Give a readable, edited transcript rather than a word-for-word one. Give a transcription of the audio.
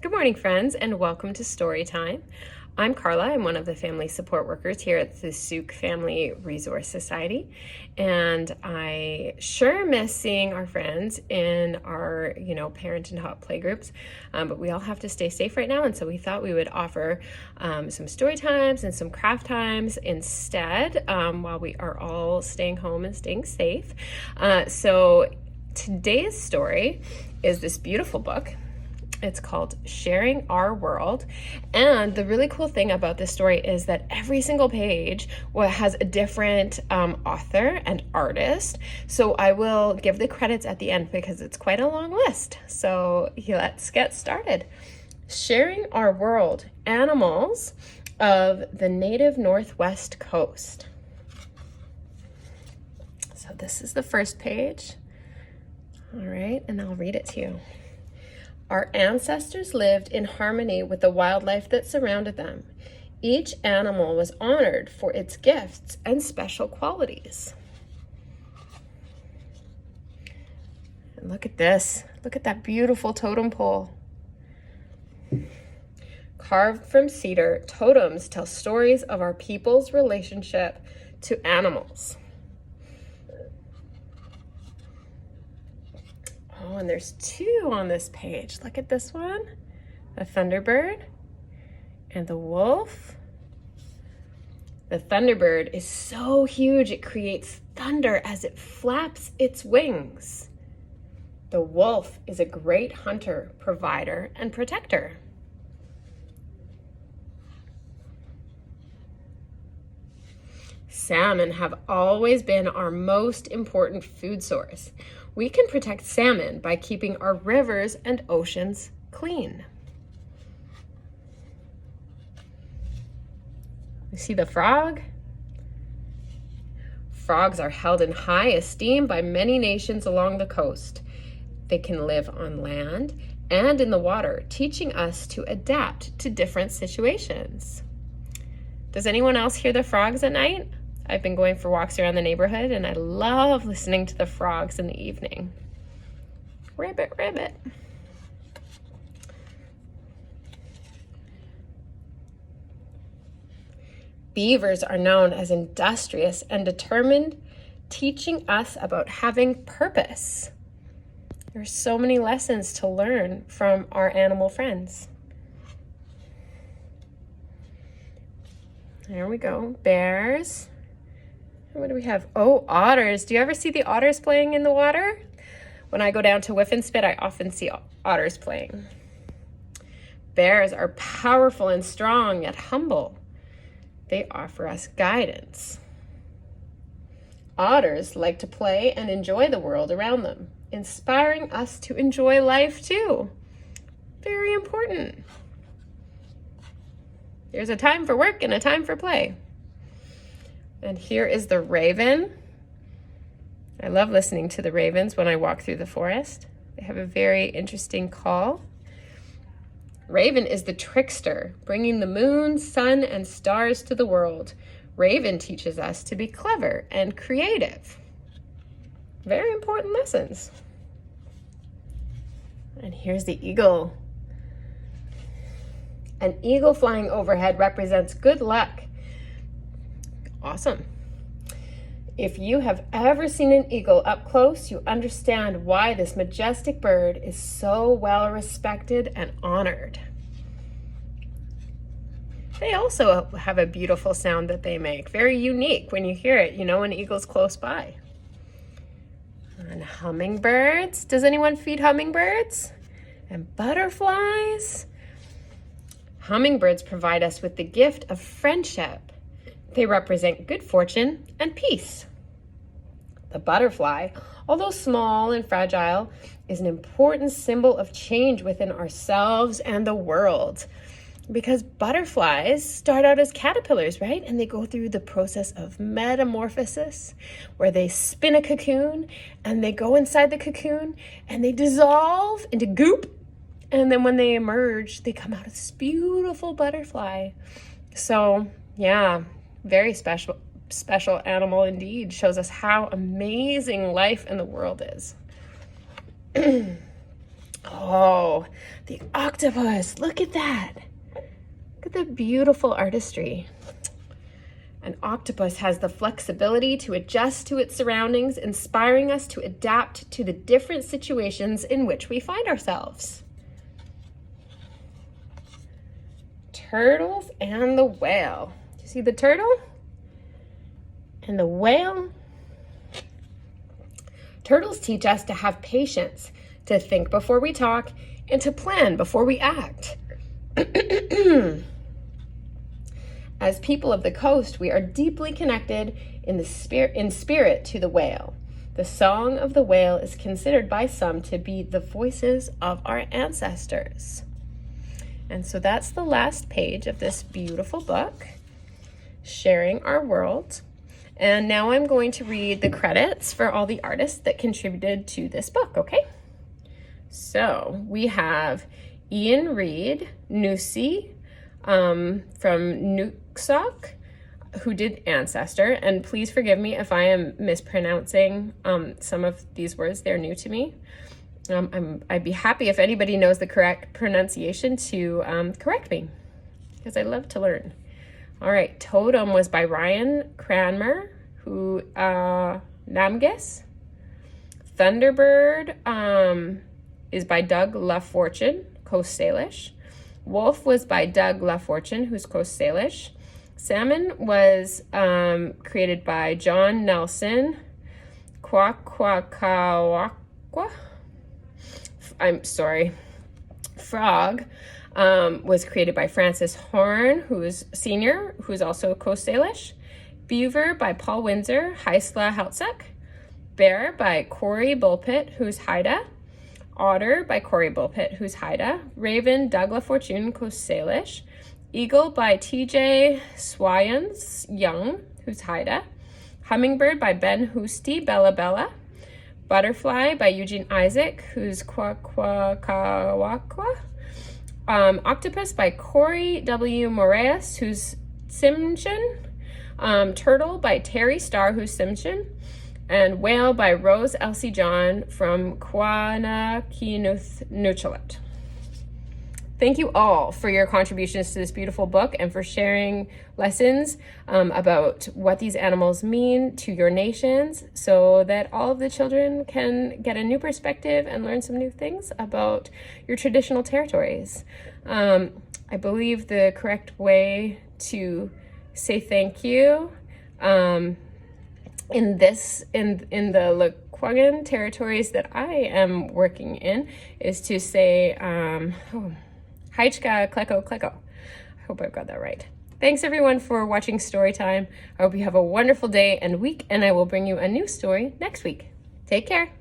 Good morning, friends, and welcome to Story Time. I'm Carla. I'm one of the family support workers here at the Souk Family Resource Society, and I sure miss seeing our friends in our, parent and hot play groups, but we all have to stay safe right now, and so we thought we would offer some story times and some craft times instead while we are all staying home and staying safe. So today's story is this beautiful book. It's called Sharing Our World. And the really cool thing about this story is that every single page has a different author and artist. So I will give the credits at the end because it's quite a long list. So let's get started. Sharing Our World, Animals of the Native Northwest Coast. So this is the first page. All right, and I'll read it to you. Our ancestors lived in harmony with the wildlife that surrounded them. Each animal was honored for its gifts and special qualities. And look at this. Look at that beautiful totem pole. Carved from cedar, totems tell stories of our people's relationship to animals. Oh, and there's two on this page. Look at this one, the thunderbird and the wolf. The thunderbird is so huge it creates thunder as it flaps its wings. The wolf is a great hunter, provider, and protector. Salmon have always been our most important food source. We can protect salmon by keeping our rivers and oceans clean. You see the frog? Frogs are held in high esteem by many nations along the coast. They can live on land and in the water, teaching us to adapt to different situations. Does anyone else hear the frogs at night? I've been going for walks around the neighborhood, and I love listening to the frogs in the evening. Ribbit, ribbit. Beavers are known as industrious and determined, teaching us about having purpose. There are so many lessons to learn from our animal friends. There we go, bears. What do we have? Oh, otters. Do you ever see the otters playing in the water? When I go down to Whiffenspit, I often see otters playing. Bears are powerful and strong, yet humble. They offer us guidance. Otters like to play and enjoy the world around them, inspiring us to enjoy life too. Very important. There's a time for work and a time for play. And here is the raven. I love listening to the ravens when I walk through the forest. They have a very interesting call. Raven is the trickster, bringing the moon, sun, and stars to the world. Raven teaches us to be clever and creative. Very important lessons. And here's the eagle. An eagle flying overhead represents good luck. Awesome. If you have ever seen an eagle up close, you understand why this majestic bird is so well respected and honored. They also have a beautiful sound that they make, very unique. When you hear it, you know an eagle's close by. And hummingbirds. Does anyone feed hummingbirds? And butterflies. Hummingbirds provide us with the gift of friendship. They represent good fortune and peace. The butterfly, although small and fragile, is an important symbol of change within ourselves and the world. Because butterflies start out as caterpillars, right? And they go through the process of metamorphosis, where they spin a cocoon and they go inside the cocoon and they dissolve into goop. And then when they emerge, they come out as this beautiful butterfly. So, yeah. Very special animal indeed. Shows us how amazing life in the world is. Oh, the octopus. Look at that. Look at the beautiful artistry. An octopus has the flexibility to adjust to its surroundings, inspiring us to adapt to the different situations in which we find ourselves. Turtles and the whale. Do you see the turtle and the whale? Turtles teach us to have patience, to think before we talk, and to plan before we act. As people of the coast, we are deeply connected in spirit to the whale. The song of the whale is considered by some to be the voices of our ancestors. And so that's the last page of this beautiful book, Sharing Our World. And now I'm going to read the credits for all the artists that contributed to this book, okay? So we have Ian Reed, Nusi, from Nuksok, who did Ancestor. And please forgive me if I am mispronouncing some of these words. They're new to me. I'd be happy if anybody knows the correct pronunciation to correct me, because I love to learn. All right, Totem was by Ryan Cranmer, who Namgis. Thunderbird is by Doug LaFortune, Coast Salish. Wolf was by Doug LaFortune, who's Coast Salish. Salmon was created by John Nelson. Quaquakawakwa. I'm sorry. Frog was created by Francis Horn, who's senior, who's also Coast Salish. Beaver by Paul Windsor, Heisla Heltzuk. Bear by Corey Bulpit, who's Haida. Otter by Corey Bulpit, who's Haida. Raven, Doug LaFortune, Coast Salish. Eagle by TJ Swyans Young, who's Haida. Hummingbird by Ben Hoosty, Bella Bella. Butterfly by Eugene Isaac, who's Quaquakawakwa. Octopus by Corey W. Moraes, who's Simshin. Turtle by Terry Starr, who's Simshin. And Whale by Rose Elsie John from Quanakinuchalet. Thank you all for your contributions to this beautiful book and for sharing lessons about what these animals mean to your nations, so that all of the children can get a new perspective and learn some new things about your traditional territories. I believe the correct way to say thank you in the Lekwungen territories that I am working in is to say Heichka Kleko Kleko. I hope I've got that right. Thanks everyone for watching Storytime. I hope you have a wonderful day and week, and I will bring you a new story next week. Take care.